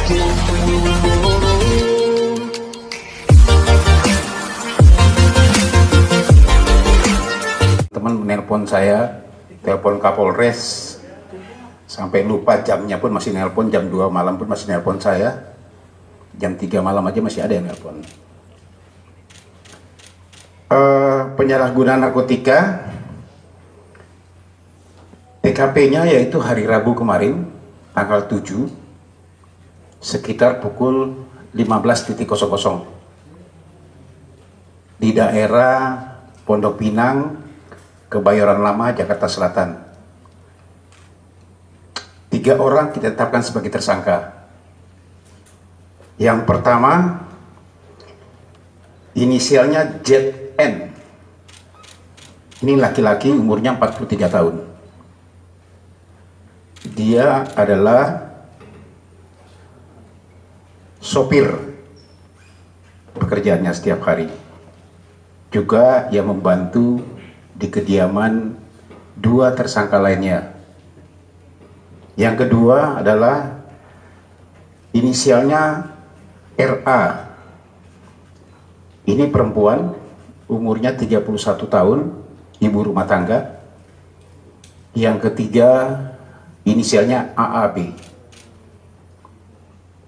Teman menelpon saya, telepon Kapolres, sampai lupa jamnya pun masih nelpon, jam 2 malam pun masih nelpon saya, jam 3 malam aja masih ada yang nelpon. Penyalahgunaan narkotika, TKP-nya yaitu hari Rabu kemarin, tanggal 7, sekitar pukul 15.00 di daerah Pondok Pinang, Kebayoran Lama, Jakarta Selatan. 3 orang kita tetapkan sebagai tersangka. Yang pertama, inisialnya ZN. Ini laki-laki, umurnya 43 tahun. Dia adalah sopir pekerjaannya setiap hari. Juga ia membantu di kediaman 2 tersangka lainnya. Yang kedua adalah inisialnya RA. Ini perempuan, umurnya 31 tahun, ibu rumah tangga. Yang ketiga inisialnya AAB,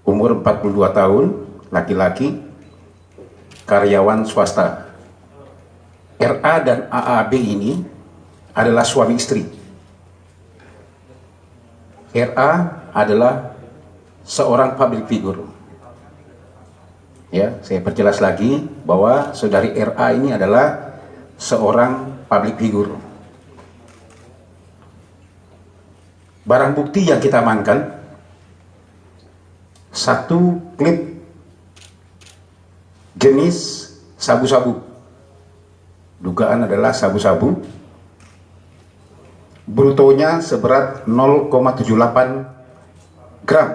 umur 42 tahun, laki-laki, karyawan swasta. RA dan AAB ini adalah suami istri. RA adalah seorang public figure. Ya, saya perjelas lagi bahwa saudari RA ini adalah seorang public figure. Barang bukti yang kita amankan, 1 klip jenis sabu-sabu. Dugaan adalah sabu-sabu. Brutonya seberat 0,78 gram.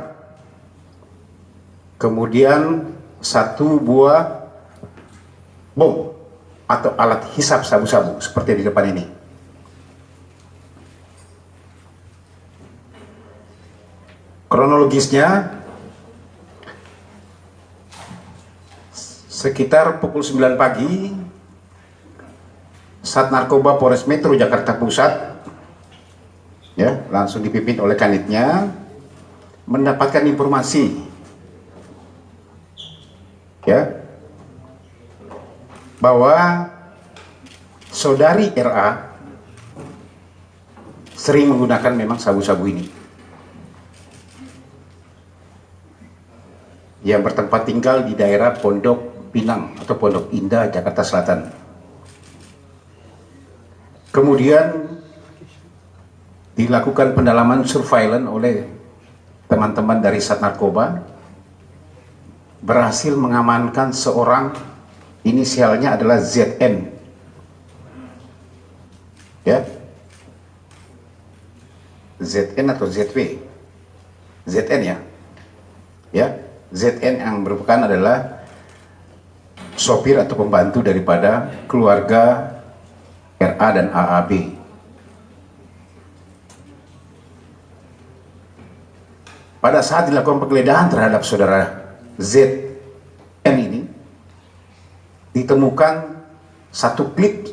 Kemudian 1 buah bom atau alat hisap sabu-sabu seperti di depan ini. Kronologisnya sekitar pukul 9 pagi, Sat Narkoba Polres Metro Jakarta Pusat, ya, langsung dipimpin oleh kanitnya, mendapatkan informasi, ya, bahwa saudari RA sering menggunakan memang sabu-sabu ini, yang bertempat tinggal di daerah Pondok Pinang atau Pondok Indah, Jakarta Selatan. Kemudian dilakukan pendalaman surveillance oleh teman-teman dari Sat Narkoba, berhasil mengamankan seorang, inisialnya adalah ZN. Ya, ZN atau ZW? ZN ya. Ya, ZN yang merupakan adalah sopir atau pembantu daripada keluarga RA dan AAB. Pada saat dilakukan penggeledahan terhadap saudara ZN ini, ditemukan 1 klip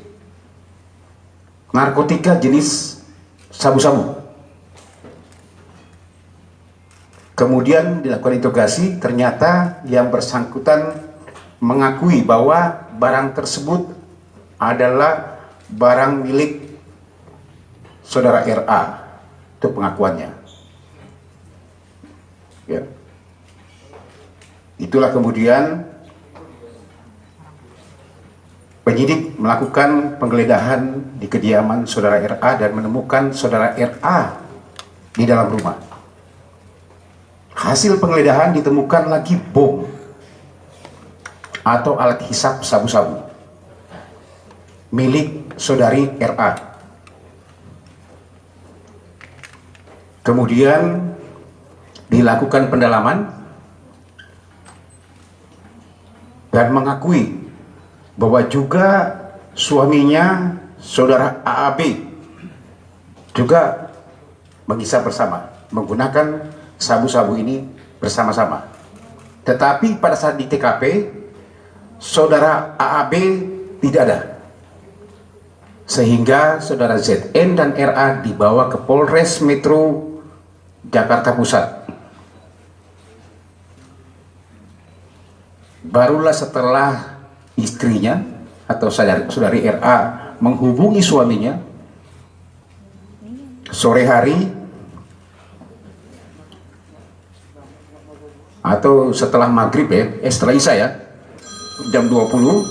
narkotika jenis sabu-sabu. Kemudian dilakukan interogasi, ternyata yang bersangkutan mengakui bahwa barang tersebut adalah barang milik saudara RA. Itu pengakuannya. Ya. Itulah kemudian penyidik melakukan penggeledahan di kediaman saudara RA dan menemukan saudara RA di dalam rumah. Hasil penggeledahan ditemukan lagi bom atau alat hisap sabu-sabu milik saudari RA. Kemudian dilakukan pendalaman dan mengakui bahwa juga suaminya saudara AAB juga menghisap bersama menggunakan sabu-sabu ini bersama-sama. Tetapi pada saat di TKP, saudara AAB tidak ada. Sehingga saudara ZN dan RA dibawa ke Polres Metro Jakarta Pusat. Barulah setelah istrinya atau saudari RA menghubungi suaminya sore hari atau setelah maghrib setelah isya ya, jam 20,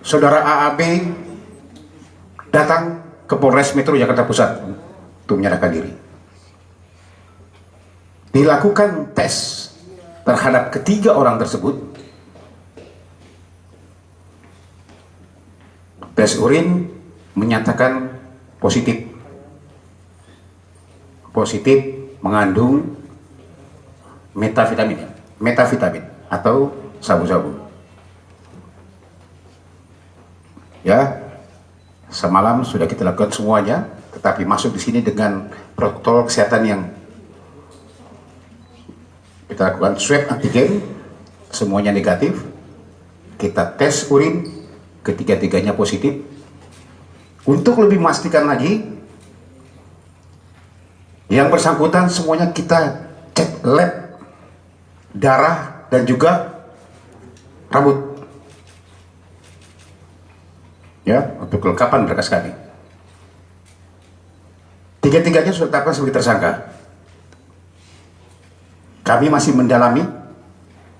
saudara AAB datang ke Polres Metro Jakarta Pusat untuk menyerahkan diri. Dilakukan tes terhadap ketiga orang tersebut. Tes urin menyatakan positif mengandung metavitamin atau sabu-sabu. Ya, semalam sudah kita lakukan semuanya, tetapi masuk di sini dengan protokol kesehatan yang kita lakukan swab antigen, semuanya negatif. Kita tes urin, ketiga-tiganya positif. Untuk lebih memastikan lagi, yang bersangkutan semuanya kita cek lab, darah, dan juga rambut. Ya, untuk kelengkapan berkas kami. Tiga-tiganya sudah ditetapkan sebagai tersangka. Kami masih mendalami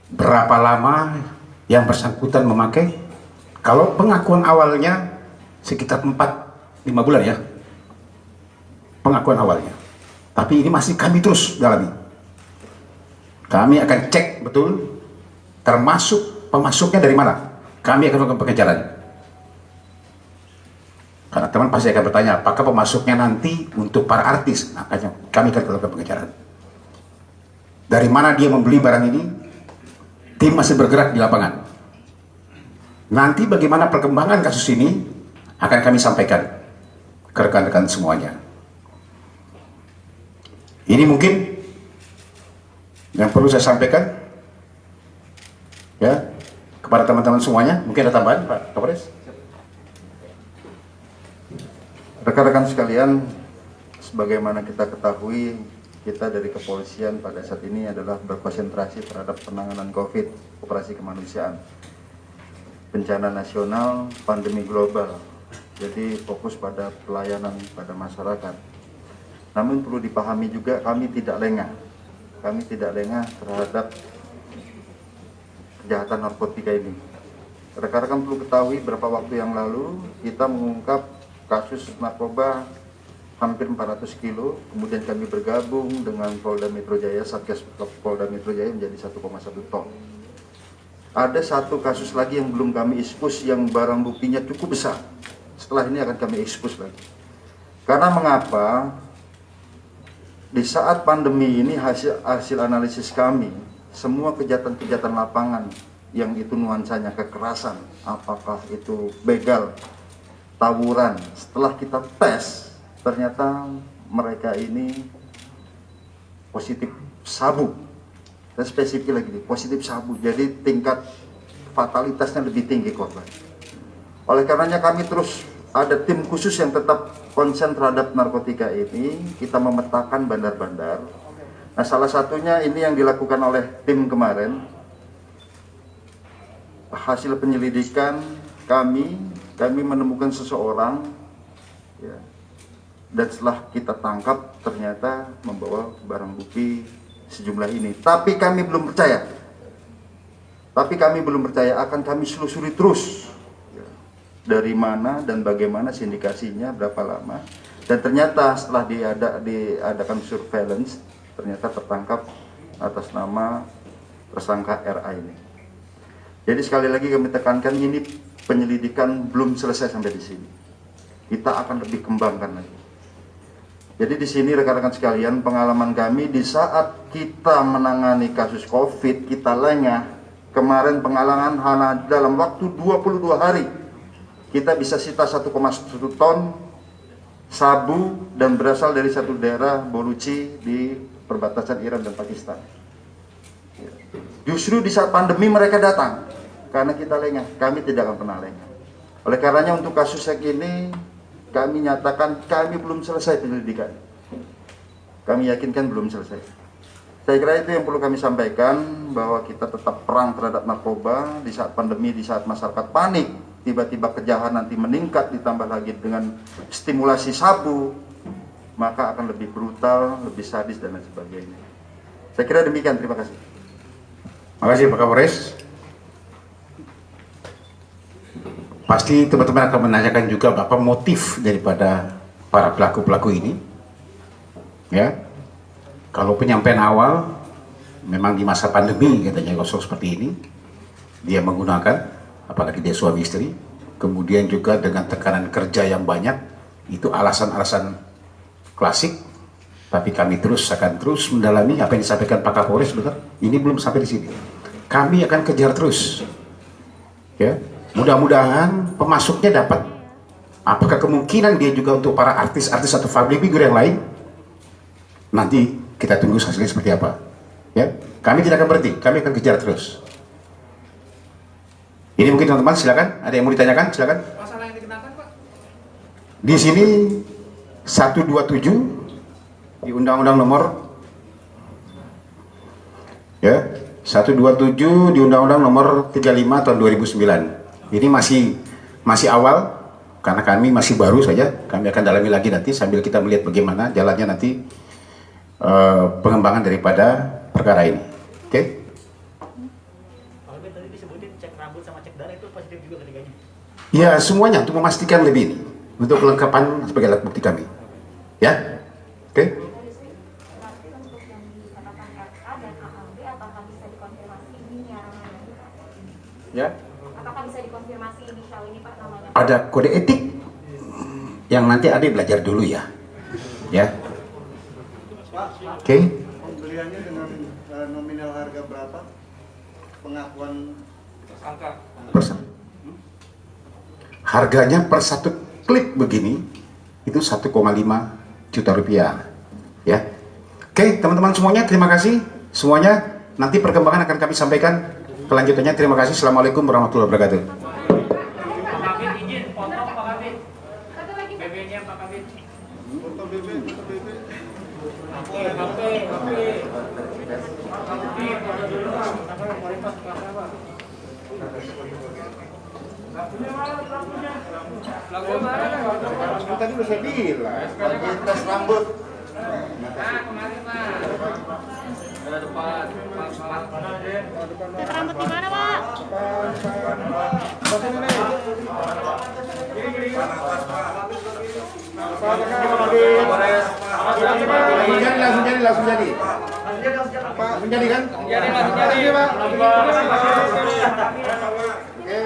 berapa lama yang bersangkutan memakai. Kalau pengakuan awalnya sekitar 4-5 bulan ya, pengakuan awalnya. Tapi ini masih kami terus dalami. Kami akan cek betul, termasuk pemasuknya dari mana. Kami akan melakukan pengejaran. Karena teman pasti akan bertanya, apakah pemasuknya nanti untuk para artis? Makanya kami akan melakukan pengejaran. Dari mana dia membeli barang ini? Tim masih bergerak di lapangan. Nanti bagaimana perkembangan kasus ini akan kami sampaikan ke rekan-rekan semuanya. Ini mungkin yang perlu saya sampaikan ya kepada teman-teman semuanya. Mungkin ada tambahan, Pak Kapolres? Rekan-rekan sekalian, sebagaimana kita ketahui, kita dari kepolisian pada saat ini adalah berkonsentrasi terhadap penanganan COVID, operasi kemanusiaan, bencana nasional, pandemi global. Jadi fokus pada pelayanan pada masyarakat. Namun perlu dipahami juga kami tidak lengah. Kami tidak lengah terhadap kejahatan narkotika ini. Rekan-rekan perlu ketahui beberapa waktu yang lalu kita mengungkap kasus narkoba hampir 400 kilo, kemudian kami bergabung dengan Polda Metro Jaya, Satgas Polda Metro Jaya menjadi 1,1 ton. Ada satu kasus lagi yang belum kami ekspos yang barang buktinya cukup besar. Setelah ini akan kami ekspos lagi. Karena mengapa? Di saat pandemi ini hasil analisis kami, semua kejahatan-kejahatan lapangan yang itu nuansanya kekerasan, apakah itu begal, tawuran, setelah kita tes, ternyata mereka ini positif sabu. Dan spesifik lagi, positif sabu. Jadi tingkat fatalitasnya lebih tinggi korban. Oleh karenanya kami terus ada tim khusus yang tetap konsen terhadap narkotika ini. Kita memetakan bandar-bandar. Nah, salah satunya ini yang dilakukan oleh tim kemarin. Hasil penyelidikan kami menemukan seseorang ya, dan setelah kita tangkap ternyata membawa barang bukti sejumlah ini. Tapi kami belum percaya. Akan kami selusuri terus ya, dari mana dan bagaimana sindikasinya, berapa lama. Dan ternyata setelah diadakan surveillance, ternyata tertangkap atas nama tersangka RA ini. Jadi sekali lagi kami tekankan, ini penyelidikan belum selesai sampai di sini. Kita akan lebih kembangkan lagi. Jadi di sini rekan-rekan sekalian, pengalaman kami di saat kita menangani kasus COVID, kita lengah. Kemarin pengalaman hanya dalam waktu 22 hari kita bisa sita 1,1 ton sabu dan berasal dari satu daerah Boluchi di perbatasan Iran dan Pakistan. Justru di saat pandemi mereka datang, karena kita lengah, kami tidak akan pernah lengah. Oleh karenanya untuk kasus yang ini, kami nyatakan kami belum selesai penyelidikan. Kami yakinkan belum selesai. Saya kira itu yang perlu kami sampaikan, bahwa kita tetap perang terhadap narkoba di saat pandemi, di saat masyarakat panik, tiba-tiba kejahatan nanti meningkat, ditambah lagi dengan stimulasi sabu, maka akan lebih brutal, lebih sadis dan lain sebagainya. Saya kira demikian, terima kasih. Terima kasih Pak Kapolres. Pasti teman-teman akan menanyakan juga apa motif daripada para pelaku-pelaku ini. Ya, kalau penyampaian awal memang di masa pandemi katanya kosong seperti ini, dia menggunakan, apalagi dia suami istri, kemudian juga dengan tekanan kerja yang banyak, itu alasan-alasan klasik. Tapi kami akan terus mendalami apa yang disampaikan Pak Kapolres. Betul, ini belum sampai di sini. Kami akan kejar terus. Ya, mudah-mudahan pemasuknya dapat. Apakah kemungkinan dia juga untuk para artis-artis atau public figure yang lain? Nanti kita tunggu hasilnya seperti apa. Ya, kami tidak akan berhenti, kami akan kejar terus. Ini mungkin teman-teman, silakan. Ada yang mau ditanyakan? Silakan. Masalah yang dikenakan, Pak? Di sini 127 di Undang-Undang Nomor 127 di Undang-Undang Nomor 35 tahun 2009. Ini masih awal karena kami masih baru saja. Kami akan dalami lagi nanti sambil kita melihat bagaimana jalannya nanti pengembangan daripada perkara ini. Oke? Kalau tadi disebutin cek rambut sama cek darah itu positif juga ketiganya. Ya, semuanya untuk memastikan lebih ini, untuk kelengkapan sebagai alat bukti kami. Ya, oke? Berarti untuk yang dikatakan RK dan AKB, apakah bisa dikonfirmasi inisial ini, Pak? Ya. Apakah bisa dikonfirmasi inisial ini, Pak, namanya? Ada kode etik yang nanti adik belajar dulu ya. Ya. Oke. Pembeliannya dengan nominal harga berapa? Pengakuan Angka. Harganya per satu klip begini itu 1,5 juta rupiah. Ya. Oke, teman-teman semuanya, terima kasih semuanya. Nanti perkembangan akan kami sampaikan kelanjutannya. Terima kasih. Assalamualaikum warahmatullahi wabarakatuh. Pak Kabit izin potong, Pak Kabit. BB-nya Pak Kabit. foto BB, foto BB. HP. Ini foto dulu, Pak. Apa kualitas kelasnya, Pak? Lagu mana? Tadi udah saya bilang. Tes rambut. Nah, kemarin, Pak. Ada depan. Tes rambut di mana, Pak? Langsung jadi. Pak, menjadi kan? Jadi, langsung jadi. Oke.